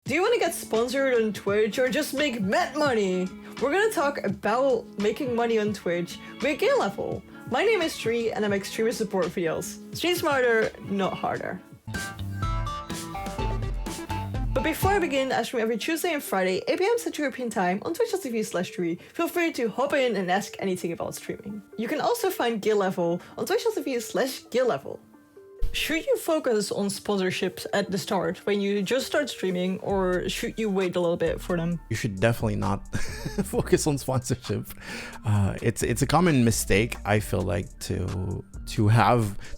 Do you want to get sponsored on Twitch or just make mad money? We're gonna talk about making money on Twitch with Gear Level. My name is Tree and I make streamer support videos. Stream smarter, not harder. But before I begin, I stream every Tuesday and Friday, 8 PM Central European Time on twitch.tv/Tree. Feel free to hop in and ask anything about streaming. You can also find Gear Level on twitch.tv/Gear Level. Should you focus on sponsorships at the start when you just start streaming, or should you wait a little bit for them? You should definitely not focus on sponsorship. It's a common mistake, I feel like, to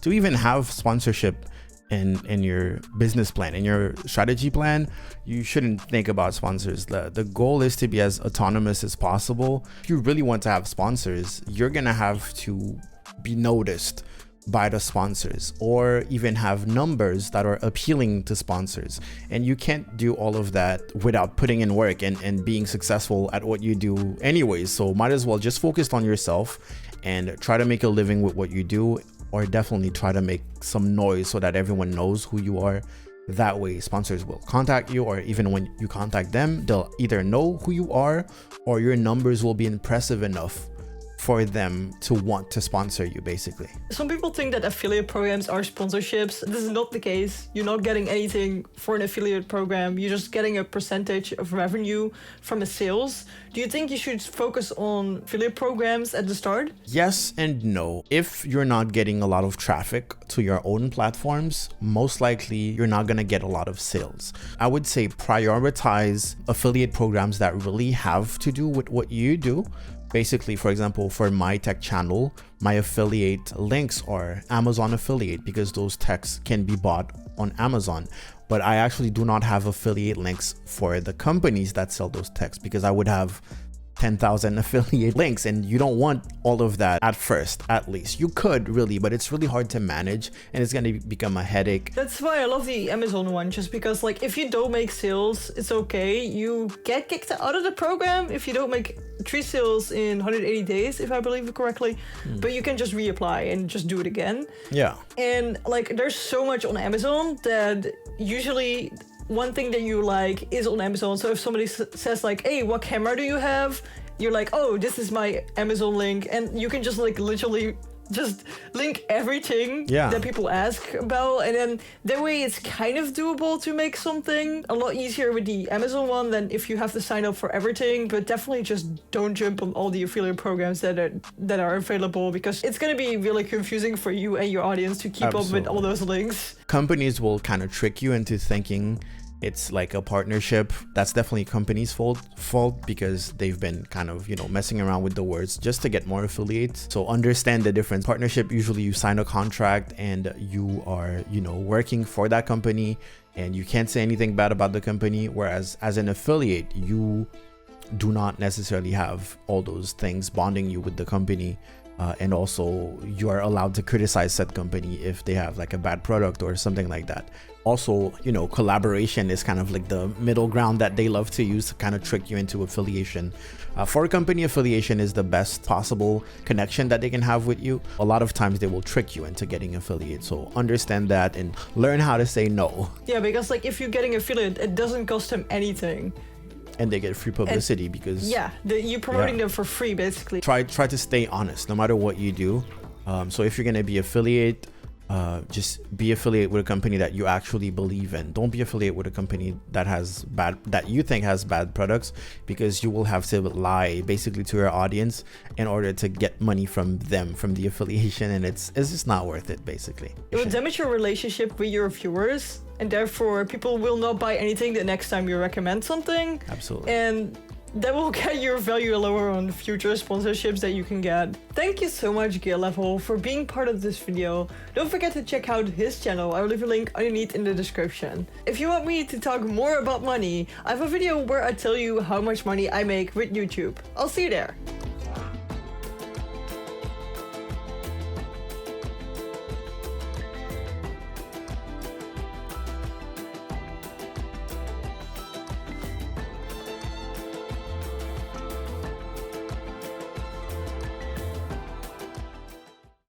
even have sponsorship in your business plan, in your strategy plan. You shouldn't think about sponsors. The goal is to be as autonomous as possible. If you really want to have sponsors, you're gonna have to be noticed by the sponsors, or even have numbers that are appealing to sponsors. And you can't do all of that without putting in work and being successful at what you do anyways. So might as well just focus on yourself and try to make a living with what you do, or definitely try to make some noise so that everyone knows who you are. That way sponsors will contact you, or even when you contact them, they'll either know who you are or your numbers will be impressive enough for them to want to sponsor you, basically. Some people think that affiliate programs are sponsorships. This is not the case. You're not getting anything for an affiliate program. You're just getting a percentage of revenue from the sales. Do you think you should focus on affiliate programs at the start? Yes and no. If you're not getting a lot of traffic to your own platforms, most likely you're not gonna get a lot of sales. I would say prioritize affiliate programs that really have to do with what you do. Basically, for example, for my tech channel, my affiliate links are Amazon affiliate, because those techs can be bought on Amazon. But I actually do not have affiliate links for the companies that sell those techs, because I would have 10,000 affiliate links, and you don't want all of that at first. At least you could really, but it's really hard to manage and it's going to become a headache. That's why I love the Amazon one, just because like if you don't make sales, it's okay. You get kicked out of the program if you don't make 3 sales in 180 days, if I believe it correctly. But you can just reapply and just do it again. Yeah. And like there's so much on Amazon that usually one thing that you like is on Amazon. So if somebody says like, hey, what camera do you have? You're like, oh, this is my Amazon link. And you can just like literally just link everything that people ask about. And then that way it's kind of doable to make something a lot easier with the Amazon one than if you have to sign up for everything. But definitely just don't jump on all the affiliate programs that are available, because it's going to be really confusing for you and your audience to keep up with all those links. Companies will kind of trick you into thinking it's like a partnership. That's definitely companies' fault because they've been kind of, messing around with the words just to get more affiliates. So understand the difference. Partnership, usually you sign a contract and you are, working for that company and you can't say anything bad about the company. Whereas as an affiliate, you do not necessarily have all those things bonding you with the company. And also you are allowed to criticize said company if they have like a bad product or something like that. Also, collaboration is kind of like the middle ground that they love to use to kind of trick you into affiliation. For a company, affiliation is the best possible connection that they can have with you. A lot of times they will trick you into getting affiliate. So understand that and learn how to say no. Yeah, because like if you're getting affiliate, it doesn't cost them anything. And they get free publicity because you're promoting them for free, basically. Try to stay honest no matter what you do. So if you're gonna be affiliate, just be affiliate with a company that you actually believe in. Don't be affiliate with a company that you think has bad products, because you will have to lie basically to your audience in order to get money from them, from the affiliation, and it's just not worth it, basically. It will damage your relationship with your viewers, and therefore people will not buy anything the next time you recommend something. Absolutely. And that will get your value lower on future sponsorships that you can get. Thank you so much, Gear Level, for being part of this video. Don't forget to check out his channel. I will leave a link underneath in the description. If you want me to talk more about money, I have a video where I tell you how much money I make with YouTube. I'll see you there.